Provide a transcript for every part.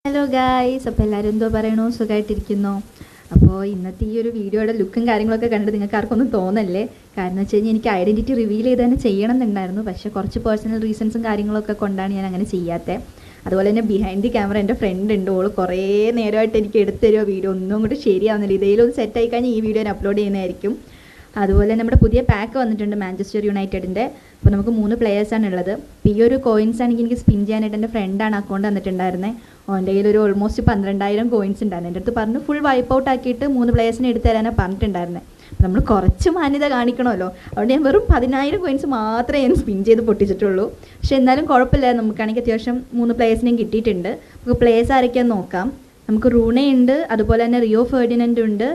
Hello guys, അപ്പോൾ എല്ലാവരും എന്തോ പറയണോ, സുഖമായിട്ടിരിക്കുന്നോ? അപ്പോൾ ഇന്നത്തെ ഈ ഒരു വീഡിയോയുടെ ലുക്കും കാര്യങ്ങളൊക്കെ കണ്ടിട്ട് നിങ്ങൾക്ക് ആർക്കൊന്നും തോന്നല്ലേ. കാരണം വെച്ച് കഴിഞ്ഞാൽ എനിക്ക് ഐഡൻറ്റിറ്റി റിവീൽ ചെയ്ത് തന്നെ ചെയ്യണം എന്നുണ്ടായിരുന്നു. പക്ഷേ കുറച്ച് പേഴ്സണൽ റീസൺസും കാര്യങ്ങളൊക്കെ കൊണ്ടാണ് ഞാൻ അങ്ങനെ ചെയ്യാത്തത്. അതുപോലെ തന്നെ ബിഹൈൻഡ് ദി ക്യാമറ എൻ്റെ ഫ്രണ്ട് ഉണ്ട്. ഓൾ കുറേ നേരമായിട്ട് എനിക്ക് എടുത്തു തരുമോ വീഡിയോ ഒന്നും അങ്ങോട്ട് ശരിയാവുന്നില്ല. ഇതേലൊന്ന് സെറ്റായി കഴിഞ്ഞാൽ ഈ വീഡിയോ അപ്ലോഡ് ചെയ്യുന്നതായിരിക്കും. അതുപോലെ നമ്മുടെ പുതിയ പാക്ക് വന്നിട്ടുണ്ട് മാഞ്ചസ്റ്റർ യുണൈറ്റഡിൻ്റെ. അപ്പോൾ നമുക്ക് 3 പ്ലെയേഴ്സാണ് ഉള്ളത്. അപ്പോൾ ഈ ഒരു കോയിൻസ് ആണെങ്കിൽ എനിക്ക് സ്പിൻ ചെയ്യാനായിട്ട് എൻ്റെ ഫ്രണ്ടാണ് അക്കൗണ്ട് തന്നിട്ടുണ്ടായിരുന്നത്. അവൻ്റെ കയ്യിൽ ഒരു ഓൾമോസ്റ്റ് 12,000 കോയിൻസ് ഉണ്ടായിരുന്നു. എൻ്റെ അടുത്ത് പറഞ്ഞു ഫുൾ വൈപ്പ് ഔട്ട് ആക്കിയിട്ട് 3 പ്ലെയേഴ്സിനെ എടുത്തു തരാനാണ് പറഞ്ഞിട്ടുണ്ടായിരുന്നത്. അപ്പോൾ നമ്മൾ കുറച്ച് മാന്യത കാണിക്കണമല്ലോ. അതുകൊണ്ട് ഞാൻ വെറും 10,000 കോയിൻസ് മാത്രമേ ഞാൻ സ്പിൻ ചെയ്ത് പൊട്ടിച്ചിട്ടുള്ളൂ. പക്ഷേ എന്നാലും കുഴപ്പമില്ല, നമുക്കാണെങ്കിൽ അത്യാവശ്യം 3 പ്ലെയേഴ്സിനെയും കിട്ടിയിട്ടുണ്ട്. നമുക്ക് പ്ലെയേഴ്സ് ആരൊക്കെയാണെന്ന് നോക്കാം. നമുക്ക് റൂണേ ഉണ്ട്, അതുപോലെ തന്നെ റിയോ ഫെർഡിനൻഡ് ഉണ്ട്,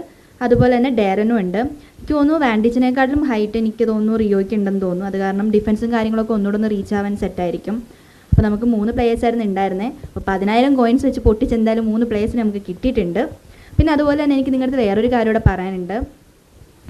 അതുപോലെ തന്നെ ഡെറനും ഉണ്ട്. എനിക്ക് തോന്നുന്നു വാൻഡിച്ചിനെക്കാട്ടിലും ഹൈറ്റ് എനിക്ക് തോന്നുന്നു റിയോയ്ക്ക് ഉണ്ടെന്ന് തോന്നുന്നു. അത് കാരണം ഡിഫൻസും കാര്യങ്ങളൊക്കെ ഒന്നുകൂടെ ഒന്ന് റീച്ച് ആവാൻ സെറ്റായിരിക്കും. അപ്പോൾ നമുക്ക് 3 പ്ലെയേഴ്സായിരുന്നു ഉണ്ടായിരുന്നത്. അപ്പോൾ 10,000 കോയിൻസ് വെച്ച് പൊട്ടിച്ച് എന്തായാലും 3 പ്ലെയേഴ്സിന് നമുക്ക് കിട്ടിയിട്ടുണ്ട്. പിന്നെ അതുപോലെ തന്നെ എനിക്ക് നിങ്ങളുടെ വേറൊരു കാര്യം കൂടെ പറയാനുണ്ട്.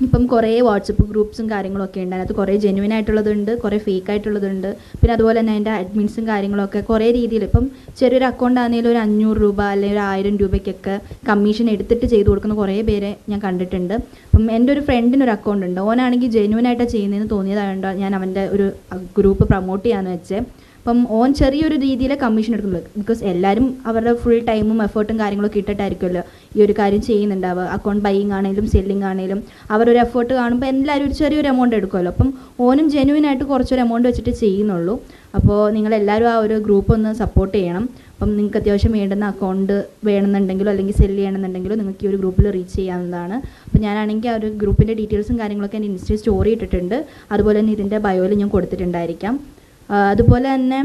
ഇപ്പം കുറേ വാട്സപ്പ് ഗ്രൂപ്പ്സും കാര്യങ്ങളൊക്കെ ഉണ്ട്. അതിനകത്ത് കുറേ ജെന്യുവൻ ആയിട്ടുള്ളതുണ്ട്, കുറേ ഫേക്ക് ആയിട്ടുള്ളതുണ്ട്. പിന്നെ അതുപോലെ തന്നെ അതിൻ്റെ അഡ്മിൻസും കാര്യങ്ങളൊക്കെ കുറേ രീതിയിൽ ഇപ്പം ചെറിയൊരു അക്കൗണ്ട് ആണെങ്കിലും ഒരു 500 രൂപ അല്ലെങ്കിൽ ഒരു 1000 രൂപയ്ക്കൊക്കെ കമ്മീഷൻ എടുത്തിട്ട് ചെയ്ത് കൊടുക്കുന്ന കുറേ പേരെ ഞാൻ കണ്ടിട്ടുണ്ട്. അപ്പം എൻ്റെ ഒരു ഫ്രണ്ടിനൊരു അക്കൗണ്ട് ഉണ്ട്. ഓനാണെങ്കിൽ ജെന്യുവൻ ആയിട്ടാണ് ചെയ്യുന്നതെന്ന് തോന്നിയതായതുകൊണ്ട് ഞാൻ അവൻ്റെ ഒരു ഗ്രൂപ്പ് പ്രൊമോട്ട് ചെയ്യാമെന്ന് വെച്ചേ. അപ്പം ഓൻ ചെറിയൊരു രീതിയിൽ കമ്മീഷൻ എടുക്കുന്നുള്ളൂ. ബിക്കോസ് എല്ലാവരും അവരുടെ ഫുൾ ടൈമും എഫേർട്ടും കാര്യങ്ങളൊക്കെ ഇട്ടിട്ടായിരിക്കുമല്ലോ ഈ ഒരു കാര്യം ചെയ്യുന്നുണ്ടാവുക. അക്കൗണ്ട് ബൈയിങ് ആണെങ്കിലും സെല്ലിങ് ആണെങ്കിലും അവരൊരു എഫേർട്ട് കാണുമ്പോൾ എല്ലാവരും ഒരു ചെറിയൊരു എമൗണ്ട് എടുക്കുമല്ലോ. അപ്പം ഓനും ജെന്യുവനായിട്ട് കുറച്ചൊരു എമൗണ്ട് വെച്ചിട്ട് ചെയ്യുന്നുള്ളൂ. അപ്പോൾ നിങ്ങളെല്ലാവരും ആ ഒരു ഗ്രൂപ്പ് ഒന്ന് സപ്പോർട്ട് ചെയ്യണം. അപ്പം നിങ്ങൾക്ക് അത്യാവശ്യം വേണ്ടുന്ന അക്കൗണ്ട് വേണമെന്നുണ്ടെങ്കിലോ അല്ലെങ്കിൽ സെല്ല് ചെയ്യണമെന്നുണ്ടെങ്കിലോ നിങ്ങൾക്ക് ഈ ഒരു ഗ്രൂപ്പിൽ റീച്ച് ചെയ്യാവുന്നതാണ്. അപ്പോൾ ഞാനാണെങ്കിൽ ആ ഒരു ഗ്രൂപ്പിൻ്റെ ഡീറ്റെയിൽസും കാര്യങ്ങളൊക്കെ എൻ്റെ ഇൻസ്റ്റയിൽ സ്റ്റോറി ഇട്ടിട്ടുണ്ട്. അതുപോലെ തന്നെ ഇതിൻ്റെ ബയോയിൽ ഞാൻ കൊടുത്തിട്ടുണ്ടായിരിക്കാം. അതുപോലെ തന്നെ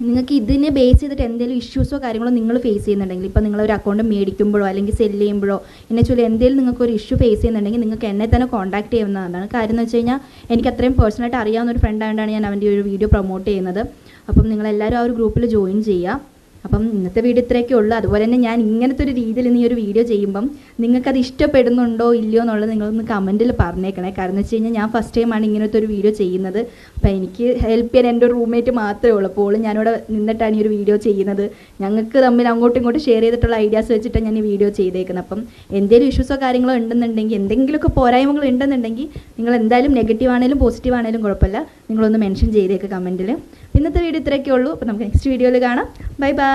നിങ്ങൾക്ക് ഇതിനെ ബേസ് ചെയ്തിട്ട് എന്തെങ്കിലും ഇഷ്യൂസോ കാര്യങ്ങളോ നിങ്ങൾ ഫേസ് ചെയ്യുന്നുണ്ടെങ്കിൽ, ഇപ്പോൾ നിങ്ങളൊരു അക്കൗണ്ട് മേടിക്കുമ്പോഴോ അല്ലെങ്കിൽ സെല്ല് ചെയ്യുമ്പോഴോ എന്നെ ചൊല്ലി എന്തെങ്കിലും നിങ്ങൾക്കൊരു ഇഷ്യൂ ഫേസ് ചെയ്യുന്നുണ്ടെങ്കിൽ നിങ്ങൾക്ക് എന്നെ തന്നെ കോൺടാക്ട് ചെയ്യുന്നതാണ്. കാര്യം എന്ന് വെച്ച് കഴിഞ്ഞാൽ എനിക്ക് അത്രയും പേഴ്സണലായിട്ട് അറിയാവുന്ന ഒരു ഫ്രണ്ട് ആയതുകൊണ്ടാണ് ഞാൻ അവൻ്റെ ഒരു വീഡിയോ പ്രൊമോട്ട് ചെയ്യുന്നത്. അപ്പം നിങ്ങളെല്ലാവരും ആ ഒരു ഗ്രൂപ്പിൽ ജോയിൻ ചെയ്യുക. അപ്പം ഇന്നത്തെ വീഡിയോ ഇത്രയൊക്കെ ഉള്ളൂ. അതുപോലെ തന്നെ ഞാൻ ഇങ്ങനത്തെ ഒരു രീതിയിൽ ഈ ഒരു വീഡിയോ ചെയ്യുമ്പം നിങ്ങൾക്കത് ഇഷ്ടപ്പെടുന്നുണ്ടോ ഇല്ലയോ എന്നുള്ളത് നിങ്ങളൊന്ന് കമൻറ്റിൽ പറഞ്ഞേക്കണേ. കാരണം എന്ന് വെച്ച് കഴിഞ്ഞാൽ ഞാൻ ഫസ്റ്റ് ടൈമാണ് ഇങ്ങനത്തെ ഒരു വീഡിയോ ചെയ്യുന്നത്. അപ്പോൾ എനിക്ക് ഹെൽപ്പ് ചെയ്യാൻ എൻ്റെ ഒരു റൂംമേറ്റ് മാത്രമേ ഉള്ളൂ. അപ്പോൾ ഞാനിവിടെ നിന്നിട്ടാണ് ഈ ഒരു വീഡിയോ ചെയ്യുന്നത്. ഞങ്ങൾക്ക് തമ്മിൽ അങ്ങോട്ടും ഇങ്ങോട്ടും ഷെയർ ചെയ്തിട്ടുള്ള ഐഡിയാസ് വെച്ചിട്ടാണ് ഞാൻ ഈ വീഡിയോ ചെയ്തേക്കുന്നത്. അപ്പം എന്തെങ്കിലും ഇഷ്യൂസോ കാര്യങ്ങളോ ഉണ്ടെന്നുണ്ടെങ്കിൽ, എന്തെങ്കിലുമൊക്കെ പോരായ്മകൾ ഉണ്ടെന്നുണ്ടെങ്കിൽ നിങ്ങൾ എന്തായാലും നെഗറ്റീവ് ആണെങ്കിലും പോസിറ്റീവ് ആണെങ്കിലും കുഴപ്പമില്ല, നിങ്ങളൊന്ന് മെൻഷൻ ചെയ്തേക്ക് കമൻറ്റിൽ. ഇന്നത്തെ വീഡിയോ ഇത്രയൊക്കെ ഉള്ളൂ. അപ്പോൾ നമുക്ക് നെക്സ്റ്റ് വീഡിയോയിൽ കാണാം. Bye bye.